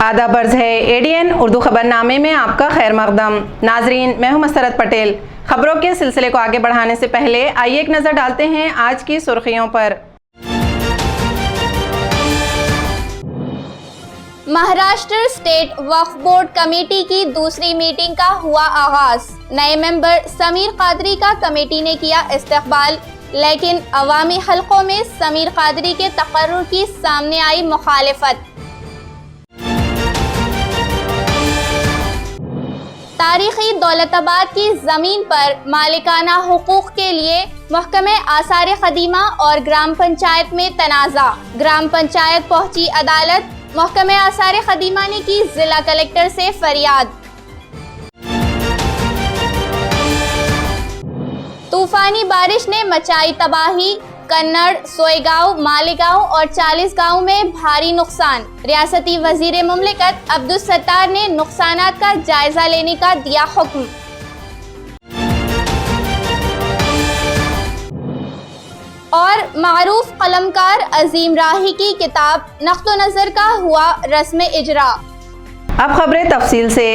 आदाब अर्ज़ है एडीएन उर्दू खबरनामे में आपका खैर मकदम। नाजरीन, मैं हूं मसरत पटेल। खबरों के सिलसिले को आगे बढ़ाने से पहले आइए एक नज़र डालते हैं आज की सुर्खियों पर। महाराष्ट्र स्टेट वक्फ बोर्ड कमेटी की दूसरी मीटिंग का हुआ आगाज। नए मेंबर समीर कादरी का कमेटी ने किया इस्तकबाल, लेकिन अवामी हलकों में समीर कादरी के तकर्रुर की सामने आई मुखालिफत। तारीखी दौलताबाद की जमीन पर मालिकाना हुकूक के लिए महकमे आसार खदीमा और ग्राम पंचायत में तनाज़ा। ग्राम पंचायत पहुंची अदालत, महकमे आसार खदीमा ने की जिला कलेक्टर से फरियाद। तूफानी बारिश ने मचाई तबाही, कन्नड़, सोएगांव, मालेगांव और 40 गांव में भारी नुकसान। रियासती वजीर मुमलिकत अब्दुल सत्तार ने नुकसानात का जायजा लेने का दिया हुक्म। और मारूफ कलमकार अजीम राही की किताब नक्तो नजर का हुआ रस्म इजरा। अब खबरें तफसील से।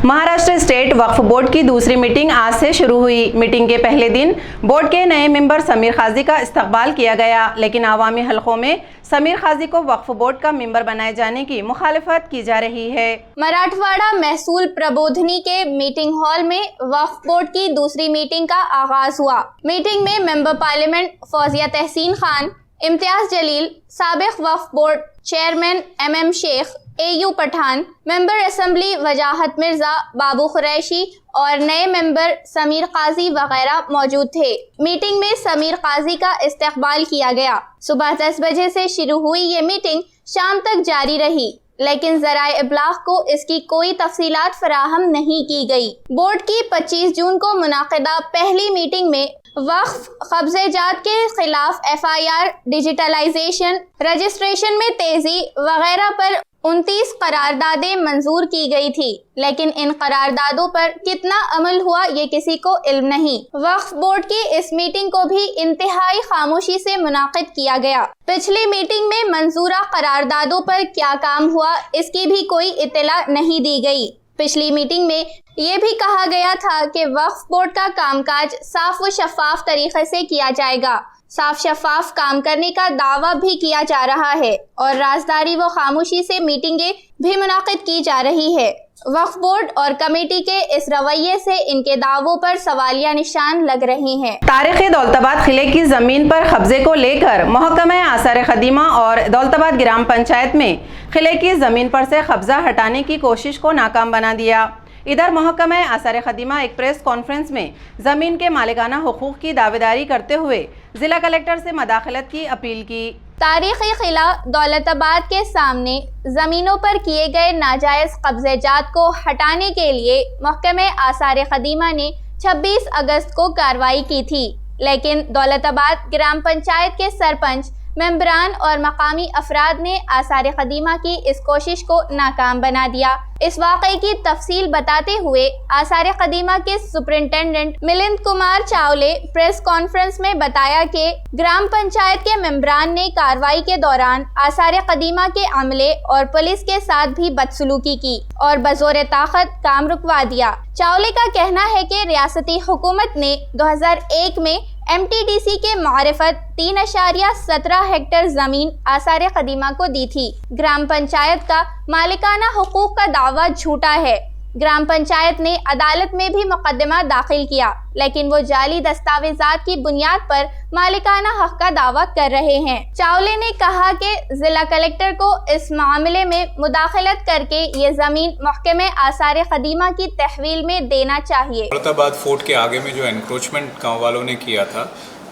महाराष्ट्र स्टेट वक्फ बोर्ड की दूसरी मीटिंग आज से शुरू हुई। मीटिंग के पहले दिन बोर्ड के नए मेंबर समीर काजी का इस्तकबाल किया गया, लेकिन आवामी हलकों में समीर काजी को वक्फ बोर्ड का मेंबर बनाए जाने की मुखालिफत की जा रही है। मराठवाड़ा महसूल प्रबोधनी के मीटिंग हॉल में वक्फ बोर्ड की दूसरी मीटिंग का आगाज हुआ। मीटिंग में मेंबर पार्लियामेंट फौजिया तहसीन खान, इम्तियाज जलील, साबिक Waqf board chairman MM Shaikh, AU Pathan, member assembly Wajahat Mirza, बाबू कुरैशी और नए मेंबर समीर काजी वगैरह मौजूद थे। मीटिंग में समीर काजी का इस्तकबाल किया गया। सुबह 10 बजे से शुरू हुई ये मीटिंग शाम तक जारी रही, लेकिन ज़राए इब्लाग को इसकी कोई तफसीलात फराहम नहीं की गई। बोर्ड की 25 जून को मुनाकिदा पहली मीटिंग में वक्फ कब्ज़ेजात के खिलाफ FIR, डिजिटलाइजेशन, रजिस्ट्रेशन में तेजी वगैरह पर 29 करारदादें मंजूर की गई थी, लेकिन इन करारदादों पर कितना अमल हुआ ये किसी को इल्म नहीं। वक्फ बोर्ड की इस मीटिंग को भी इंतहाई खामोशी से मुनाकिद किया गया। पिछली मीटिंग में मंजूरा करारदादों पर क्या काम हुआ इसकी भी कोई इत्तला नहीं दी गई। पिछली मीटिंग में ये भी कहा गया था कि वक्फ बोर्ड का कामकाज साफ व शफाफ तरीके से किया जाएगा। साफ शफाफ काम करने का दावा भी किया जा रहा है और राजदारी व खामोशी से मीटिंगें भी मुनाकिद की जा रही है। वक्फ बोर्ड और कमेटी के इस रवैये से इनके दावों पर सवालिया निशान लग रहे हैं। तारीखी दौलताबाद किले की जमीन पर कब्जे को लेकर महकमे आसार खदीमा और दौलताबाद ग्राम पंचायत में किले की जमीन पर से कब्जा हटाने की कोशिश को नाकाम बना दिया। इधर महकमा आसार खदीमा एक प्रेस कॉन्फ्रेंस में ज़मीन के मालिकाना हुकूक की दावेदारी करते हुए जिला कलेक्टर से मदाखलत की अपील की। तारीखी किला दौलताबाद के सामने ज़मीनों पर किए गए नाजायज़ कब्ज़ेजात को हटाने के लिए महकमे आसार खदीमा ने 26 अगस्त को कार्रवाई की थी, लेकिन दौलताबाद ग्राम पंचायत के सरपंच, मेंबरान और मकामी अफराद ने आसार खदीमा की इस कोशिश को नाकाम बना दिया। इस वाक़े की तफसील बताते हुए आसार खदीमा के सुपरिंटेंडेंट मिलिंद कुमार चावले प्रेस कॉन्फ्रेंस में बताया कि ग्राम पंचायत के मेंबरान ने कार्रवाई के दौरान आसार खदीमा के अमले और पुलिस के साथ भी बदसलूकी की और बज़ोर ताकत काम रुकवा दिया। चावले का कहना है कि रियासती हुकूमत ने 2001 में MTDC के मारिफत 3.17 हेक्टेयर जमीन आसार खदीमा को दी थी। ग्राम पंचायत का मालिकाना हुकूक का दावा झूठा है। ग्राम पंचायत ने अदालत में भी मुकदमा दाखिल किया, लेकिन वो जाली दस्तावेजात की बुनियाद पर मालिकाना हक का दावा कर रहे हैं। चावले ने कहा कि जिला कलेक्टर को इस मामले में मुदाखलत करके ये जमीन महकमे आसार खदीमा की तहवील में देना चाहिए। दौलताबाद फोर्ट के आगे में जो एनक्रोचमेंट गाँव वालों ने किया था,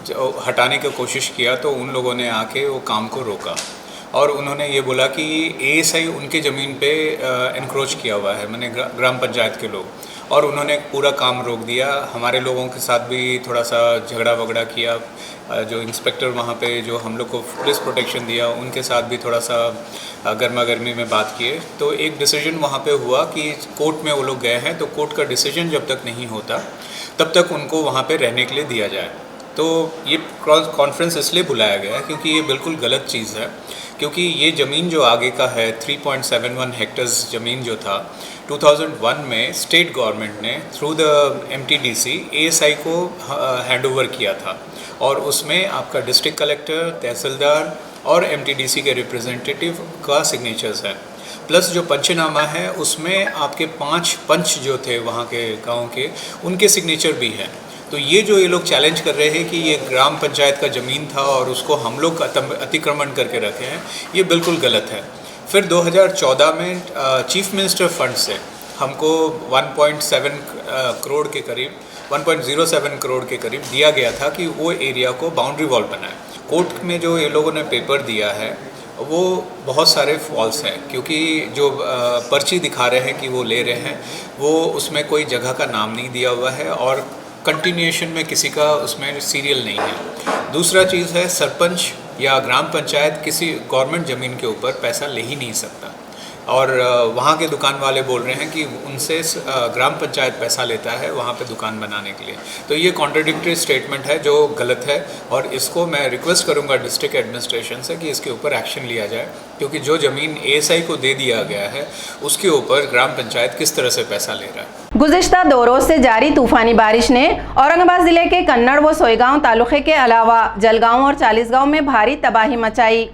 जो हटाने की कोशिश किया, तो उन लोगों ने आके वो काम को रोका और उन्होंने ये बोला कि ASI उनके ज़मीन पे एनक्रोच किया हुआ है, मैंने ग्राम पंचायत के लोग, और उन्होंने पूरा काम रोक दिया। हमारे लोगों के साथ भी थोड़ा सा झगड़ा वगड़ा किया। जो इंस्पेक्टर वहाँ पे जो हम लोग को पुलिस प्रोटेक्शन दिया, उनके साथ भी थोड़ा सा गर्मा गर्मी में बात किए। तो एक डिसीजन वहाँ पे हुआ कि कोर्ट में वो लोग गए हैं, तो कोर्ट का डिसीजन जब तक नहीं होता तब तक उनको वहाँ पे रहने के लिए दिया जाए। तो ये कॉन्फ्रेंस इसलिए बुलाया गया है क्योंकि ये बिल्कुल गलत चीज़ है, क्योंकि ये ज़मीन जो आगे का है 3.71 हेक्टर्स ज़मीन जो था 2001 में स्टेट गवर्नमेंट ने थ्रू द MTDC ASI को हैंड ओवर किया था, और उसमें आपका डिस्ट्रिक्ट कलेक्टर, तहसीलदार और MTDC के रिप्रेजेंटेटिव का सिग्नेचर्स है, प्लस जो पंचनामा है उसमें आपके 5 पंच जो थे वहाँ के गांव के, उनके सिग्नेचर भी हैं। तो ये जो ये लोग चैलेंज कर रहे हैं कि ये ग्राम पंचायत का ज़मीन था और उसको हम लोग अतिक्रमण करके रखे हैं, ये बिल्कुल गलत है। फिर 2014 में चीफ मिनिस्टर फंड से हमको 1.7 करोड़ के करीब 1.07 करोड़ के करीब दिया गया था कि वो एरिया को बाउंड्री वॉल बनाए। कोर्ट में जो ये लोगों ने पेपर दिया है वो बहुत सारे फॉल्स हैं, क्योंकि जो पर्ची दिखा रहे हैं कि वो ले रहे हैं, वो उसमें कोई जगह का नाम नहीं दिया हुआ है और कंटिन्यूएशन में किसी का उसमें सीरियल नहीं है। दूसरा चीज़ है, सरपंच या ग्राम पंचायत किसी गवर्नमेंट ज़मीन के ऊपर पैसा ले ही नहीं सकता, और वहाँ के दुकान वाले बोल रहे हैं कि उनसे ग्राम पंचायत पैसा लेता है वहाँ पे दुकान बनाने के लिए। तो ये कॉन्ट्राडिक्टरी स्टेटमेंट है जो गलत है, और इसको मैं रिक्वेस्ट करूँगा डिस्ट्रिक्ट एडमिनिस्ट्रेशन से कि इसके ऊपर एक्शन लिया जाए, क्योंकि जो ज़मीन ASI को दे दिया गया है उसके ऊपर ग्राम पंचायत किस तरह से पैसा ले रहा है। गुज़िश्ता 2 रोज़ से जारी तूफ़ानी बारिश ने औरंगाबाद ज़िले के कन्नड़ व सोईगांव तालुक़े के अलावा जलगांव और चालीसगांव में भारी तबाही मचाई।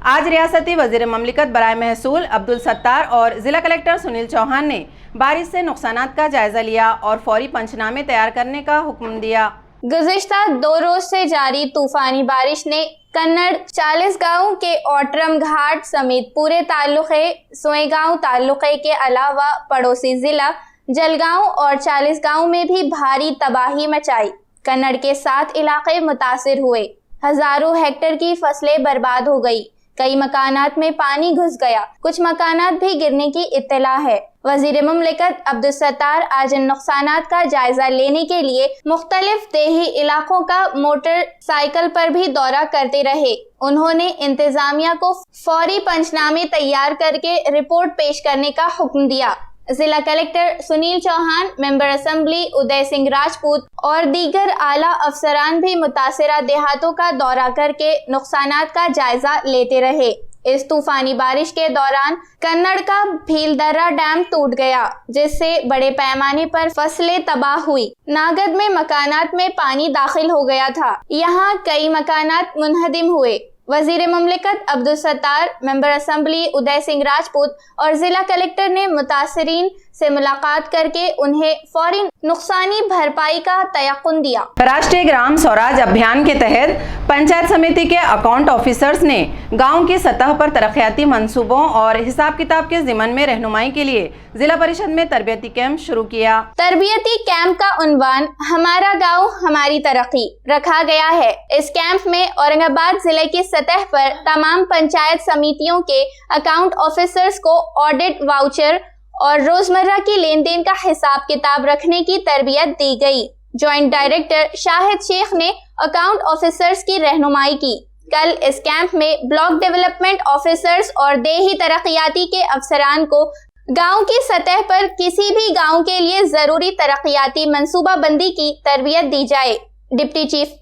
आज रियासती वज़ीर ममलिकत बराए महसूल अब्दुल सत्तार और ज़िला कलेक्टर सुनील चौहान ने बारिश से नुकसानात का जायज़ा लिया और फौरी पंचनामे तैयार करने का हुक्म दिया। गुज़िश्ता 2 रोज से जारी तूफानी बारिश ने कन्नड़ 40 गाँव के ओटरम घाट समेत पूरे तालुक़े सोईगांव तालुक़े के अलावा पड़ोसी ज़िला जलगांव और 40 गाँव में भी भारी तबाही मचाई। कन्नड़ के 7 इलाके मुतासिर हुए, हजारों हेक्टेयर की फसलें बर्बाद हो गई, कई मकानात में पानी घुस गया, कुछ मकानात भी गिरने की इत्तला है। वजीर मुमलिकत अब्दुल सत्तार आज इन नुकसानात का जायजा लेने के लिए मुख्तलिफ देही इलाकों का मोटरसाइकिल पर भी दौरा करते रहे। उन्होंने इंतजामिया को फौरी पंचनामे तैयार करके रिपोर्ट पेश करने का हुक्म दिया। जिला collector Sunil Chauhan, member assembly Uday Singh Rajput और दीगर आला अफसरान भी मुतासिरा देहातों का दौरा करके नुकसानात का जायजा लेते रहे। इस तूफानी बारिश के दौरान कन्नड़ का भीलदर्रा डैम टूट गया, जिससे बड़े पैमाने पर फसलें तबाह हुई। नागद में मकानात में पानी दाखिल हो गया था, यहाँ कई मकानात मुनहदिम हुए। वजीर मुमलिकत अब्दुल सत्तार, मेंबर असेंबली उदय सिंह राजपूत और जिला कलेक्टर ने मुतासिरीन से मुलाकात करके उन्हें फौरी नुकसानी भरपाई का तयक्कुन दिया। राष्ट्रीय ग्राम स्वराज अभियान के तहत पंचायत समिति के अकाउंट ऑफिसर्स ने गांव की सतह पर तरक्याती मंसूबों और हिसाब किताब के ज़िमन में रहनुमाई के लिए जिला परिषद में तरबियती कैंप शुरू किया। तरबियती कैंप का उन्वान हमारा गांव हमारी तरक्की रखा गया है। इस कैंप में औरंगाबाद जिले की सतह पर तमाम पंचायत समितियों के अकाउंट ऑफिसर्स को ऑडिट वाउचर और रोजमर्रा की लेन देन का हिसाब किताब रखने की तरबियत दी गई। जॉइंट डायरेक्टर शाहिद शेख ने अकाउंट ऑफिसर्स की रहनुमाई की। कल इस कैंप में ब्लॉक डेवलपमेंट ऑफिसर्स और देही तरक्याती के अफसरान को गांव की सतह पर किसी भी गांव के लिए जरूरी तरक्याती मंसूबा बंदी की तरबियत दी जाए। डिप्टी चीफ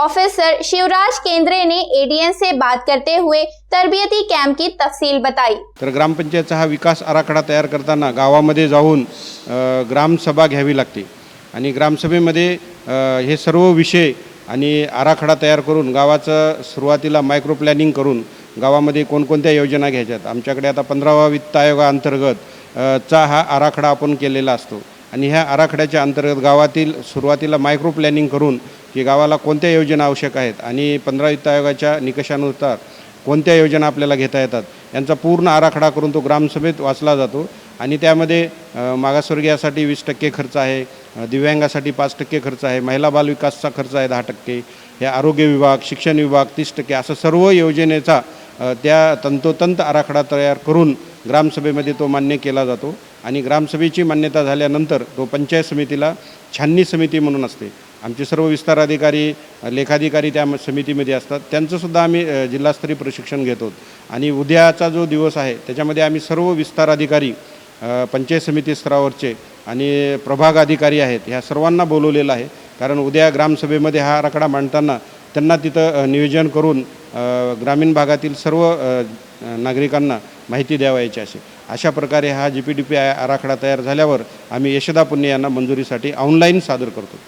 ऑफिसर शिवराज केंद्रे ने ADN से बात करते हुए तरबियती कॅम्प की तफसील बताई। तर ग्रामपंचायतचा हा विकास आराखडा तयार करताना गावामध्ये जाऊन ग्रामसभा घ्यावी लागते आणि ग्रामसभेमध्ये हे सर्व विषय आणि आराखडा तयार करून गावाचं सुरुवातीला मायक्रो प्लॅनिंग करून गावामध्ये कोणकोणत्या योजना घ्यायच्यात। आमच्याकडे आता 15वा वित्त आयोगाअंतर्गत चा हा आराखडा आपण केलेला असतो आणि ह्या आराखड्याच्या अंतर्गत गावातील सुरुवातीला मायक्रो प्लॅनिंग करून की गावाला कोणत्या योजना आवश्यक आहेत आणि 15 वित्त आयोगाच्या निकषानुसार कोणत्या योजना आपल्याला घेता येतात यांचा पूर्ण आराखडा करून तो ग्रामसभेत वाचला जातो आणि त्यामध्ये मागासवर्गीयासाठी 20% खर्च आहे, दिव्यांगासाठी 5% खर्च आहे, महिला बाल विकासचा खर्च आहे 10%, हे आरोग्य विभाग, शिक्षण विभाग 30%, असं सर्व योजनेचा त्या तंतोतंत आराखडा तयार करून ग्रामसभेमध्ये तो मान्य केला जातो आणि ग्रामसभेची मान्यता झाल्यानंतर तो पंचायत समितीला छाननी समिती म्हणून असते। आमचे सर्व विस्तार अधिकारी, लेखाधिकारी त्या समितीमध्ये असतात, त्यांचंसुद्धा आम्ही जिल्हास्तरीय प्रशिक्षण घेतो आणि उद्याचा जो दिवस आहे त्याच्यामध्ये आम्ही सर्व विस्तार अधिकारी, पंचायत समिती स्तरावरचे आणि प्रभाग अधिकारी आहेत ह्या सर्वांना बोलवलेलं आहे कारण उद्या ग्रामसभेमध्ये हा आराखडा मांडताना त्यांना तिथं नियोजन करून ग्रामीण भागातील सर्व नागरिकांना माहिती द्यावायची असेल. अशा प्रकारे हा GPDP आराखडा तयार झाल्यावर आम्ही यशदा पुणे यांना मंजुरीसाठी ऑनलाईन सादर करतो.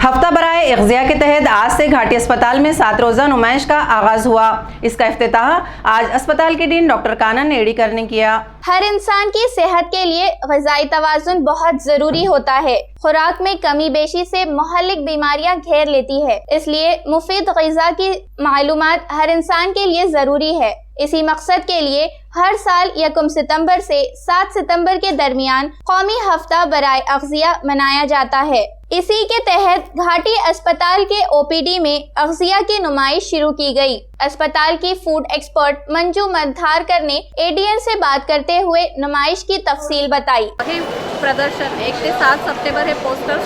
हफ्ता बराए इग़्ज़िया के तहत आज से घाटी अस्पताल में 7 रोज़ा नुमाइश का आगाज़ हुआ. इसका इफ्तिताह आज अस्पताल के डीन डॉक्टर कानन एडीकर ने किया. हर इंसान की सेहत के लिए ग़िज़ाई तवाज़ुन बहुत जरूरी होता है. खुराक में कमी बेशी से मुहल्लिक बीमारियां घेर लेती है, इसलिए मुफीद ग़िज़ा की मालूमात हर इंसान के लिए ज़रूरी है. इसी मकसद के लिए हर साल 1 सितंबर से 7 सितंबर के दरमियान कौमी हफ्ता बराए अग़्ज़िया मनाया जाता है. इसी के तहत घाटी अस्पताल के OPD में अग़्ज़िया की नुमाइश शुरू की गई. अस्पताल की फूड एक्सपर्ट मंजू मधारकर ने ADN से बात करते हुए नुमाइश की तफसील बताई. हे प्रदर्शन 1 ते 7 सप्टेंबर हे पोस्टर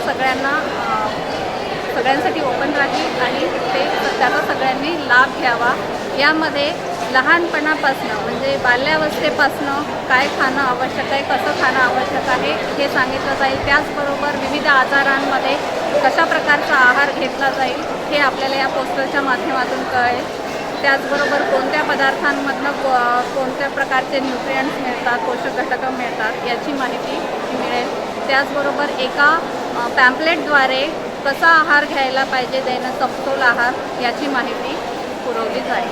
सगळ्यांसाठी ओपन राहील आणि त्याचा सगळ्यांनी लाभ घ्यावा. यामध्ये लहानपणापासून म्हणजे बाल्यावस्थेपासून काय खाणं आवश्यक आहे, कसं खाणं आवश्यक आहे हे सांगितलं जाईल. त्याचबरोबर विविध आजारांमध्ये कशा प्रकारचा आहार घेतला जाईल हे आपल्याला या पोस्टरच्या माध्यमातून कळेल. त्याचबरोबर कोणत्या पदार्थांमधनं कोणत्या प्रकारचे न्यूट्रिएंट्स मिळतात, पोषक घटकं मिळतात याची माहिती मिळेल. त्याचबरोबर एका पॅम्पलेटद्वारे कसा आहार घ्यायला पाहिजे, दैनिक समतोल आहार याची माहिती पुरवली जाईल.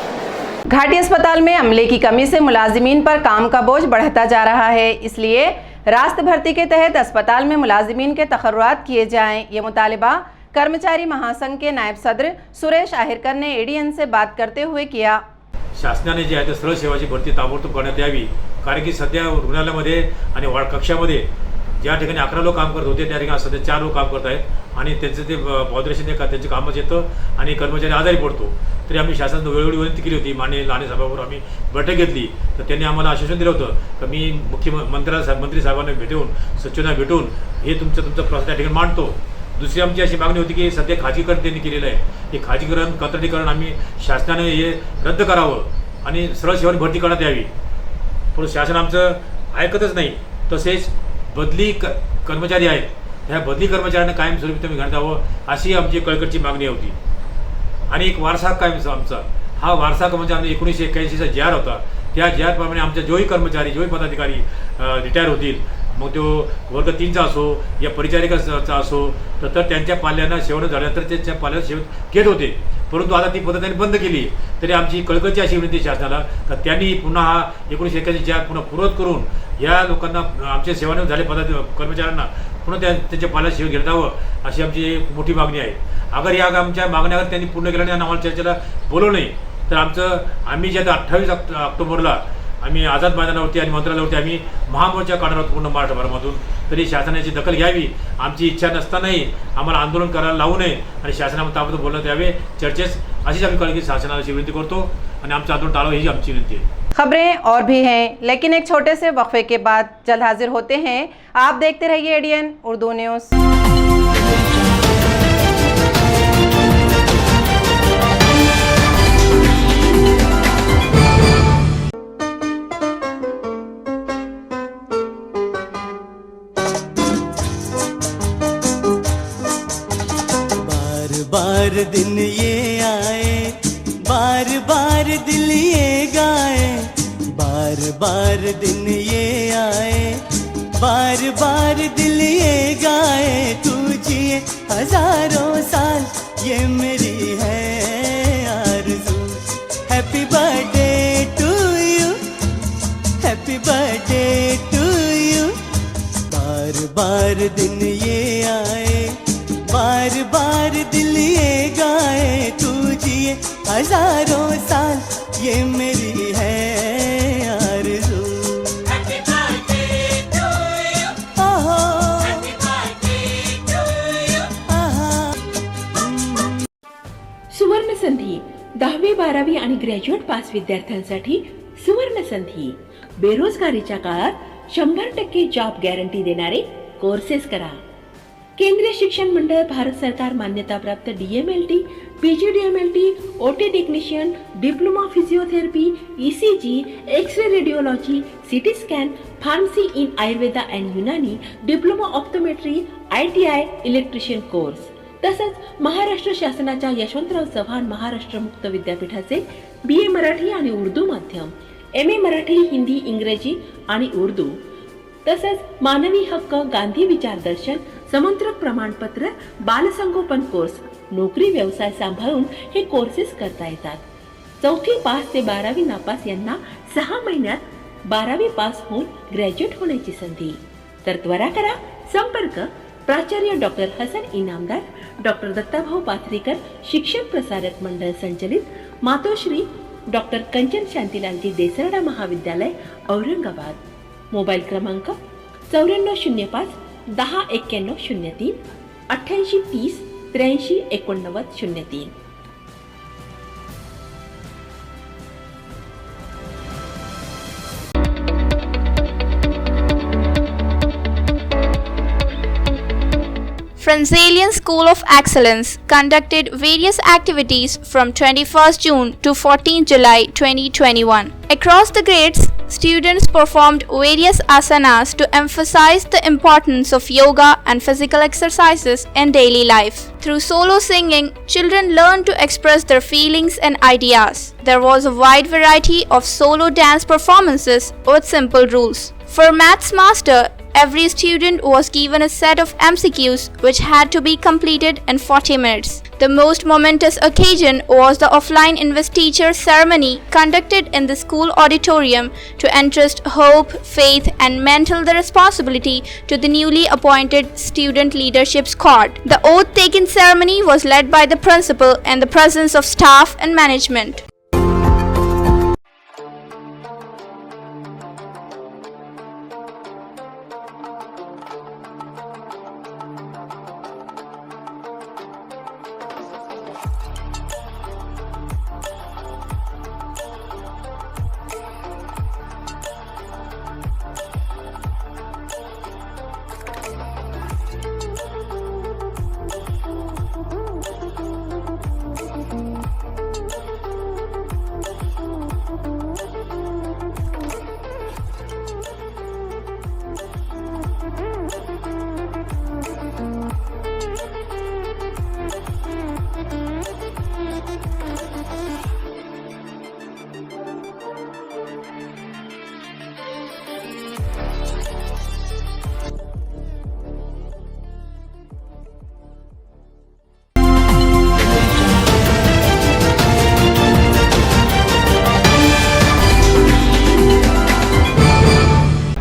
घाटी अस्पताल में अमले की कमी से मुलाजिमीन पर काम का बोझ बढ़ता जा रहा है, इसलिए रास्त भर्ती के तहत अस्पताल में मुलाजिमीन के तखर्रुआत किए जाएं. ये मुतालिबा कर्मचारी महासंघ के नायब सदर सुरेश आहिरकर ने ADN से बात करते हुए किया. शासनाने जे आहे ते सरळ सेवाची भरती ताबडतोब करण्यात यावी. कारण की सध्या रुग्णालयामध्ये आणि वाढ कक्षामध्ये ज्या ठिकाणी 11 लोक काम करत होते त्या ठिकाणी सध्या 4 लोक काम करत आहेत आणि त्यांचं ते बॉदरेशन त्यांचे कामच येतं आणि कर्मचारी आजारी पडतो. तरी आम्ही शासनानं वेळोवेळी विनंती केली होती. माननीय लाने साहेबांवर आम्ही बैठक घेतली तर त्यांनी आम्हाला आश्वासन दिलं होतं की मी मंत्री साहेबांना भेटून सचिवांना भेटून हे तुमचं प्रोसेस त्या ठिकाणी मांडतो. दुसरी आमची अशी मागणी होती की सध्या खाजगीकरण त्यांनी केलेलं आहे. हे खाजगीकरण कंत्राटीकरण आम्ही शासनाने हे रद्द करावं आणि सरळ सेवांनी भरती करण्यात यावी. पण शासन आमचं ऐकतच नाही. तसेच बदली कर्मचारी आहेत ह्या बदली कर्मचाऱ्यांना कायमस्वरूपी तुम्ही घेण्यात यावं अशी आमची कळकळीची मागणी होती. आणि एक वारसा कायम आमचा हा वारसा म्हणजे आमचा 1981चा JR होता. त्या JR-प्रमाणे आमच्या जोही कर्मचारी जोही पदाधिकारी रिटायर होतील, मग तो वर्ग 3चा असो या परिचारिकाचा असो तर त्यांच्या पाल्यांना शेवट झाल्यानंतर त्यांच्या पाल्याला शेवट घेत होते. परंतु आता ती पद्धत त्यांनी बंद केली. तरी आमची कळकळीची अशी विनंती शासनाला तर त्यांनी पुन्हा हा 1981 JR पुन्हा पूर्वत करून या लोकांना आमच्या सेवानिवृत्त झाले कर्मचाऱ्यांना पुन्हा त्यांच्या पाल्याला शेवट घेण्यात यावं अशी आमची मोठी मागणी आहे. अगर या आमच्या मागण्या त्यांनी पूर्ण केल्या आणि आम्हाला चर्चेला बोलवलं नाही तर आम्ही जे 28 ऑक्टोबरला आम्ही आझाद मैदानावरती आणि मंत्रालयावरती आम्ही महामोर्चा काढणार आहोत पूर्ण महाराष्ट्रभरामधून. तरी शासनाची दखल घ्यावी. आमची इच्छा नसतानाही आम्हाला आंदोलन करायला लावू नये आणि शासनामध्ये ताबडतोब बोलण्यात यावे. चर्चेस अशीच आम्ही कळकळी शासनाला विनंती करतो आणि आमचं आंदोलन टाळावं ही आमची विनंती आहे. खबरें और भी हैं, लेकिन एक छोटे से वक्फे के बाद जल्द हाजिर होते हैं. आप देखते रहिए ADN उर्दू न्यूज़. बार दिन ये आए, बार बार दिल ये गाए, बार बार दिन ये आए, बार बार दिल ये गाए. तू जिए हजारों साल ये मेरी है आरज़ू. Happy birthday to you, happy birthday to you. बार बार दिन ये आए, बार बार दिल ये गाए. तू जिए हजारों साल ये मेरी है आरज़ू. हैप्पी बर्थडे टू यू, ओहो हैप्पी बर्थडे टू यू. सुवर्ण संधी 10वी 12वी आणि ग्रॅज्युएट पास विद्यार्थ्यांसाठी सुवर्ण संधी. बेरोजगारीच्या काळात 100% जॉब गॅरंटी देणारे कोर्सेस करा. केंद्रीय शिक्षण मंडळ, भारत सरकार मान्यताप्राप्त DMLT, PGDMLT, OT technician, diploma physiotherapy, ECG, x-ray radiology, CT scan, pharmacy in Ayurveda and Unani, diploma optometry, ITI electrician course तसंच महाराष्ट्र शासनाच्या यशवंतराव चव्हाण महाराष्ट्र मुक्त विद्यापीठाचे BA मराठी आणि उर्दू माध्यम, MA मराठी, हिंदी, इंग्रजी आणि उर्दू, तसंच मानवी हक्क, गांधी विचार दर्शन, समंत्रक प्रमाणपत्र, बालसंगोपन कोर्स, नोकरी व्यवसाय सांभाळून हे कोर्सेस करता येतात. 4थी पास ते 12वी नापास यांना 6 महिन्यात 12वी पास होऊन ग्रॅज्युएट होण्याची संधी. तर त्वरा करा, संपर्क प्राचार्य डॉक्टर हसन इनामदार, डॉक्टर दत्ताभाऊ पाथरीकर, शिक्षण प्रसारक मंडळ संचलित, मातोश्री डॉक्टर कंचन शांतीलालजी देसरडा महाविद्यालय, औरंगाबाद. मोबाईल क्रमांक 9405 109103 8830 83 8903. Franzelian School of Excellence conducted various activities from 21st June to 14 July 2021. Across the grades, students performed various asanas to emphasize the importance of yoga and physical exercises in daily life. Through solo singing, children learned to express their feelings and ideas. There was a wide variety of solo dance performances with simple rules. For Maths Master, every student was given a set of MCQs which had to be completed in 40 minutes. The most momentous occasion was the offline investiture ceremony conducted in the school auditorium to entrust hope, faith and mental the responsibility to the newly appointed student leadership squad. The oath taking ceremony was led by the principal in the presence of staff and management.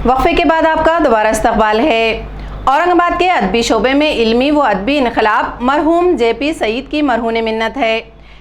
वक्फे के बाद आपका दोबारा इस्तकबाल है। औरंगाबाद के अदबी शोबे में इल्मी व अदबी इनकलाब मरहूम JP सईद की मरहून मिन्नत है।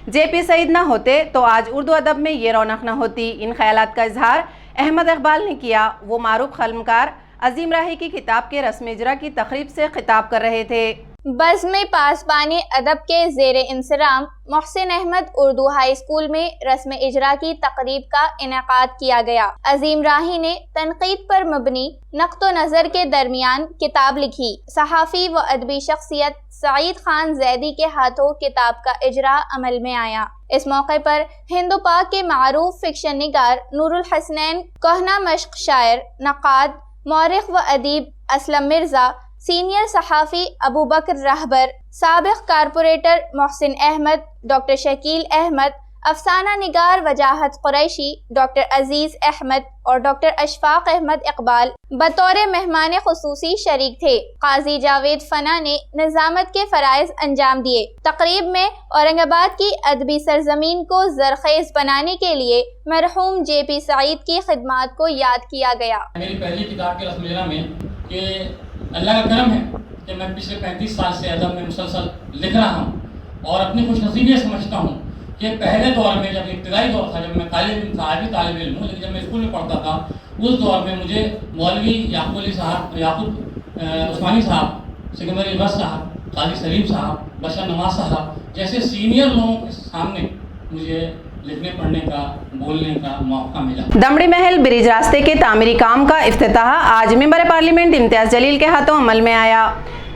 JP सईद ना होते तो आज उर्दू अदब में ये रौनक न होती। इन ख्यालात का इजहार अहमद इकबाल ने किया। वो मारूफ खलमकार अजीम राही की किताब के रस्म इजरा की तकरीब से खिताब कर रहे थे। बज़्म पासबानी अदब के ज़ेरे इंसराम मोहसिन अहमद उर्दू हाई स्कूल में रस्म इजरा की तकरीब का इनेकाद किया गया। अजीम राही ने तनकीद पर मबनी नक़्तो नज़र के दरमियान किताब लिखी। सहाफ़ी व अदबी शख्सियत सईद खान जैदी के हाथों किताब का इजरा अमल में आया। इस मौके पर हिंदू पाक के मारूफ फिक्शन निगार नूरुल हसनैन, कहना मश्क शायर, नक़ाद, मौरिख व अदीब असलम मिर्ज़ा, सीनियर सहाफ़ी अबू बकर रहबर, साबिक़ कारपोरेटर मोहसिन अहमद, डॉक्टर शकील अहमद, अफसाना निगार वजाहत कुरैशी, डॉक्टर अजीज़ अहमद और डॉक्टर अशफाक अहमद इकबाल बतौर मेहमान खुसूसी शरीक थे। काजी जावेद फना ने निज़ामत के फ़राइज़ अंजाम दिए। तकरीब में औरंगाबाद की अदबी सरजमीन को ज़रखेज़ बनाने के लिए मरहूम JP सईद की खिदमात को याद किया गया। मेरी पहली किताब के रस्म इजरा में कि अल्लाह का करम है कि मैं पिछले 35 साल से अदब में मुसलसल लिख रहा हूँ और अपनी खुशनसीबी समझता हूँ कि पहले दौर में जब इब्तदाई दौर था, जब मैं तालिब इल्म हूँ, लेकिन जब मैं स्कूल में पढ़ता था उस दौर में मुझे मौलवी याकूब उस्मानी साहब, सिकंदर बस साहब, काजी सलीम साहब, बशर नवाज साहब जैसे सीनियर लोगों के सामने मुझे लिखने पढ़ने का बोलने का मौका मिला। दमड़ी महल ब्रिज रास्ते के तामीरी काम का इफ्तिताह आज मेंबर पार्लियामेंट इम्तियाज जलील के हाथों अमल में आया।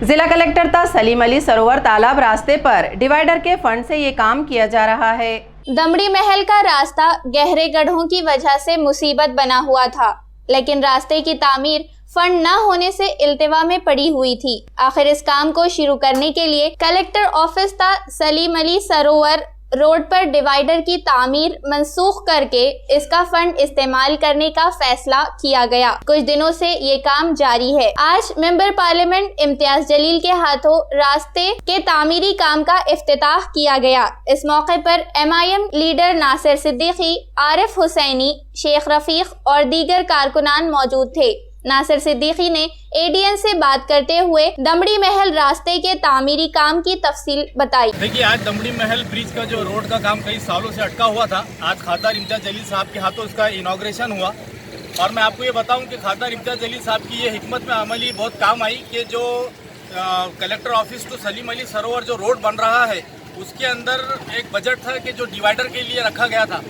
जिला कलेक्टर ता सलीम अली सरोवर तालाब रास्ते पर डिवाइडर के फंड से ये काम किया जा रहा है। दमड़ी महल का रास्ता गहरे गड्ढों की वजह से मुसीबत बना हुआ था, लेकिन रास्ते की तामीर फंड न होने से इल्तिवा में पड़ी हुई थी। आखिर इस काम को शुरू करने के लिए कलेक्टर ऑफिस था सलीम अली सरोवर रोड पर डिवाइडर की तामीर मंसूख करके इसका फंड इस्तेमाल करने का फैसला किया गया। कुछ दिनों से ये काम जारी है। आज मेंबर पार्लियामेंट इम्तियाज जलील के हाथों रास्ते के तामीरी काम का इफ्तिताह किया गया। इस मौके पर MIM लीडर नासिर सिद्दीकी, आरिफ हुसैनी, शेख रफीक और दीगर कारकुनान मौजूद थे। नासिर सिद्दीकी ने ADN से बात करते हुए दमड़ी महल रास्ते के तामीरी काम की तफसील बताई। देखिए, आज दमड़ी महल ब्रिज का जो रोड का काम कई सालों से अटका हुआ था, आज खासदार इम्तियाज जलील साहब के हाथों इसका इनॉग्रेशन हुआ। और मैं आपको ये बताऊं कि खासदार इम्तियाज जलील साहब की ये हिकमत में अमली बहुत काम आई कि जो collector office to Salim Ali Sarovar जो रोड बन रहा है उसके अंदर एक बजट था कि जो डिवाइडर के लिए रखा गया था,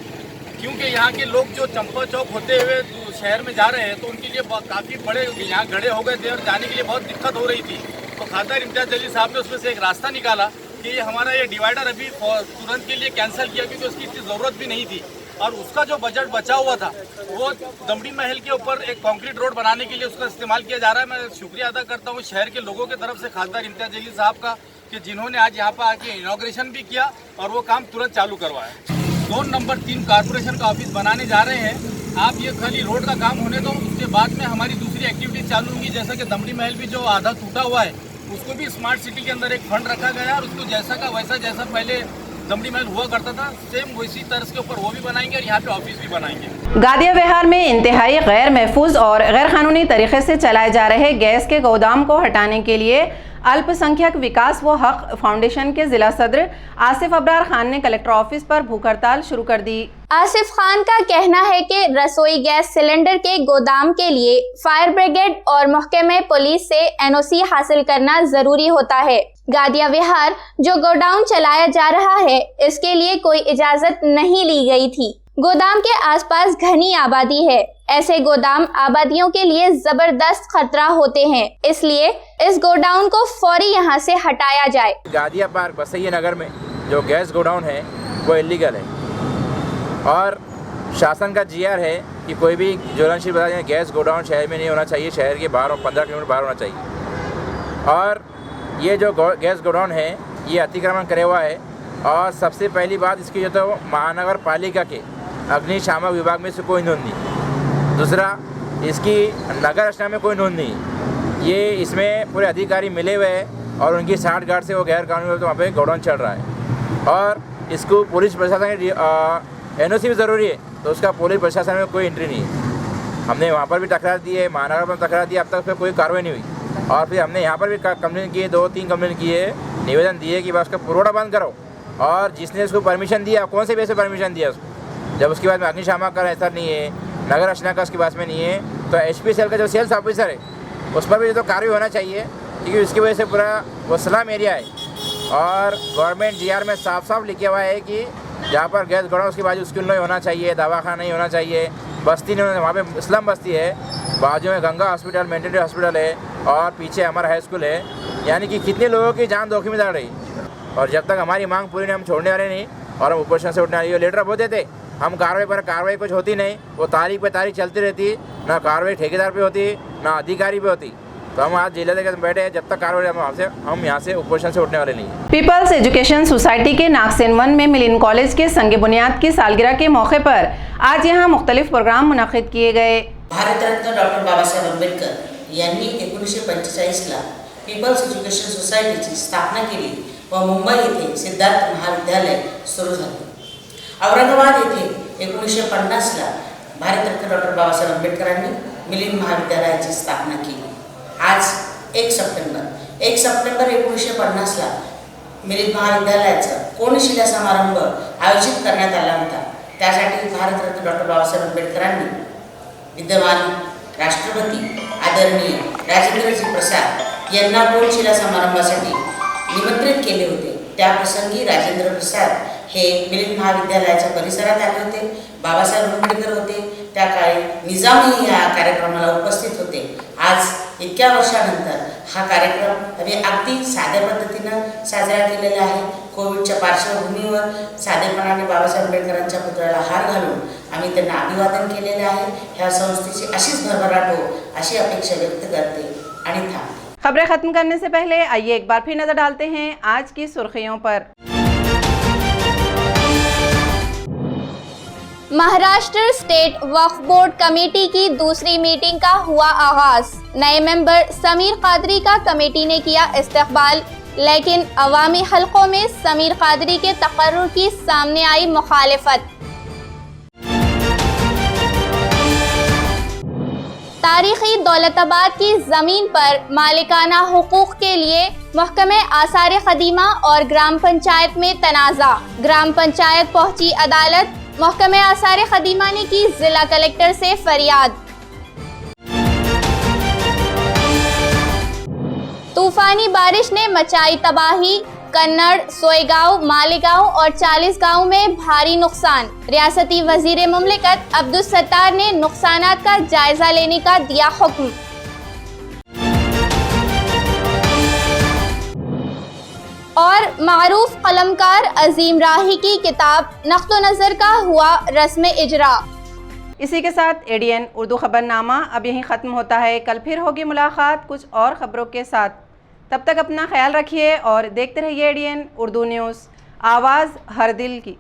क्योंकि यहाँ के लोग जो चंपा चौक होते हुए शहर में जा रहे हैं तो उनके लिए काफ़ी बड़े यहाँ खड़े हो गए थे और जाने के लिए बहुत दिक्कत हो रही थी। तो खासदार इम्तियाज जलील साहब ने उसमें से एक रास्ता निकाला कि हमारा ये डिवाइडर अभी तुरंत के लिए कैंसिल किया, क्योंकि उसकी इतनी ज़रूरत भी नहीं थी। और उसका जो बजट बचा हुआ था वो दमड़ी महल के ऊपर एक कंक्रीट रोड बनाने के लिए उसका इस्तेमाल किया जा रहा है। मैं शुक्रिया अदा करता हूँ शहर के लोगों की तरफ से खासदार इम्तियाज जलील साहब का कि जिन्होंने आज यहाँ पर आके इनॉग्रेशन भी किया और वो काम तुरंत चालू करवाया। 2 नंबर 3 कारपोरेशन का ऑफिस बनाने जा रहे हैं। आप ये खाली रोड का काम होने दो, उसके बाद में हमारी दूसरी एक्टिविटीज चालू होंगी। जैसा कि दमड़ी महल भी जो आधा टूटा हुआ है उसको भी स्मार्ट सिटी के अंदर एक फंड रखा गया और उसको जैसा का वैसा जैसा पहले दमड़ी महल हुआ करता था सेम वैसी तर्ज के ऊपर वो भी बनाएंगे और यहाँ पे ऑफिस भी बनाएंगे। गादिया विहार में इंतहाई गैर महफूज और गैर कानूनी तरीके से चलाए जा रहे गैस के गोदाम को हटाने के लिए अल्पसंख्यक विकास व हक फाउंडेशन के जिला सदर आसिफ अबरार खान ने कलेक्टर ऑफिस पर भूख हड़ताल शुरू कर दी। आसिफ खान का कहना है कि रसोई गैस सिलेंडर के गोदाम के लिए फायर ब्रिगेड और महकमे पुलिस से NOC हासिल करना जरूरी होता है। गादिया विहार जो गोडाउन चलाया जा रहा है इसके लिए कोई इजाजत नहीं ली गई थी। गोदाम के आसपास घनी आबादी है। ऐसे गोदाम आबादियों के लिए जबरदस्त खतरा होते हैं, इसलिए इस गोडाउन को फौरी यहाँ से हटाया जाए। गादिया पार्क बसैया नगर में जो गैस गोडाउन है वो इलीगल है और शासन का GR है कि कोई भी ज्वलनशील पदार्थ गैस गोडाउन शहर में नहीं होना चाहिए, शहर के बाहर 15 किलोमीटर बाहर होना चाहिए। और ये जो गैस गोडाउन है ये अतिक्रमण करे हुआ है। और सबसे पहली बात इसकी जो तो महानगर पालिका के अग्निशामक विभाग में से कोई नोंद नहीं, दूसरा इसकी नगर रचना में कोई नोंद नहीं। ये इसमें पूरे अधिकारी मिले हुए हैं और उनकी साठगांठ से वो गैर कानूनी तो वहाँ पे गोडाउन चल रहा है। और इसको पुलिस प्रशासन NOC भी ज़रूरी है, तो उसका पुलिस प्रशासन में कोई एंट्री नहीं है। हमने वहाँ पर भी तकरार दी है, महानगर में तकरार दी, अब तक फिर कोई कार्रवाई नहीं हुई। और फिर हमने यहाँ पर भी कंप्लेन की है, 2-3 कंप्लेन की है, निवेदन दिए कि बस उसका पुरोड़ा बंद करो। और जिसने उसको परमिशन दिया कौन से बेस पे परमिशन दिया उसको, जब उसके बाद में अग्निशामक का असर नहीं है, नगर रचना का उसके पास में नहीं है, तो HP सेल का जो सेल्स ऑफिसर है उस पर भी तो कार्रवाई होना चाहिए, क्योंकि उसकी वजह से पूरा वो स्लम एरिया है। और गवर्नमेंट GR में साफ साफ लिखा हुआ है कि जहाँ पर गैस गोडाउन उसके बाजू स्कूल नहीं होना चाहिए, दवाखाना नहीं होना चाहिए, बस्ती नहीं होना, वहाँ पे इस्लाम बस्ती है, बाजू में गंगा हॉस्पिटल, मेंटेनेंस हॉस्पिटल है और पीछे हमारा हाई स्कूल है। यानी कि कितने लोगों की जान जोखिम में डाल रही। और जब तक हमारी मांग पूरी नहीं हम छोड़ने वाले नहीं और हम ऊपर से उठने वाले। लेटर बहुत देते, हम कार्रवाई पर कार्रवाई कुछ होती नहीं, वो तारीख पे तारीख चलती रहती, ना कार्रवाई ठेकेदार पे होती ना अधिकारी पे होती। तो हम आज जिले के बैठे हैं, जब तक कार्रवाई हम यहाँ से उपोषण से उठने वाले नहीं। पीपल्स एजुकेशन सोसाइटी के नागसेन 1 में मिलिन कॉलेज के संग बुनियाद की सालगिरह के मौके पर आज यहाँ मुख्तलिफ प्रोग्राम मुनक़िद किए गए। भारत रत्न डॉक्टर बाबासाहेब आंबेडकर यांनी 1945ला पीपल्स एज्युकेशन सोसायटीची स्थापना केली व मुंबई येथे सिद्धार्थ महाविद्यालय सुरू झाले। औरंगाबाद येथे 1950ला भारत रत्न डॉक्टर बाबासाहेब आंबेडकरांनी मिलिंद महाविद्यालयाची स्थापना केली। आज 1 सप्टेंबर 1950ला मिलिंद महाविद्यालयाचा कोनशिला समारंभ आयोजित करण्यात आला होता। त्यासाठी भारत रत्न डॉक्टर बाबासाहेब आंबेडकरांनी विद्यमान राष्ट्रपती आदरणीय राजेंद्रजी प्रसाद यांना कोनशिला समारंभासाठी निमंत्रित केले होते। त्या प्रसंगी राजेंद्र प्रसाद हे मिलिंद महाविद्यालयाच्या परिसरात आले होते. बाबासाहेब आंबेडकर होते, त्या काळी निजामही या कार्यक्रमाला उपस्थित होते. आज इतक्या वर्षानंतर हा कार्यक्रम आम्ही अगदी साध्या पद्धतीनं साजरा केलेला आहे. कोविडच्या पार्श्वभूमीवर साधेपणाने बाबासाहेब आंबेडकरांच्या पुतळ्याला हार घालून आम्ही त्यांना अभिवादन केलेले आहे. ह्या संस्थेची अशीच भरभराट हो अशी अपेक्षा व्यक्त करते आणि थांबते. खबरें खत्म करने से पहले आइए एक बार फिर नजर डालते हैं आज की सुर्खियों पर। महाराष्ट्र स्टेट वक्फ बोर्ड कमेटी की दूसरी मीटिंग का हुआ आगाज। नए मेंबर समीर कादरी का कमेटी ने किया इस्तकबाल, लेकिन अवामी हलकों में समीर कादरी के तकर्रुर की सामने आई मुखालिफत। तारीखी दौलताबाद की जमीन पर मालिकाना हुकूक के लिए महकमे आसार खदीमा और ग्राम पंचायत में तनाज़ा। ग्राम पंचायत पहुंची अदालत, महकमे आसार खदीमा ने की जिला कलेक्टर से फरियाद। तूफानी बारिश ने मचाई तबाही, कन्नड़, सोएगांव, मालेगांव और 40 गांव में भारी नुकसान। रियासती वजीर मुमलिकत अब्दुल सत्तार ने नुकसानात का जायजा लेने का दिया हुक्म। और मारूफ कलमकार अजीम राही की किताब नक्तो नज़र का हुआ रस्म इजरा। इसी के साथ एडीएन उर्दू खबरनामा अब यहीं ख़त्म होता है। कल फिर होगी मुलाकात कुछ और खबरों के साथ। तब तक अपना ख्याल रखिए और देखते रहिए एडीएन उर्दू न्यूज़, आवाज़ हर दिल की।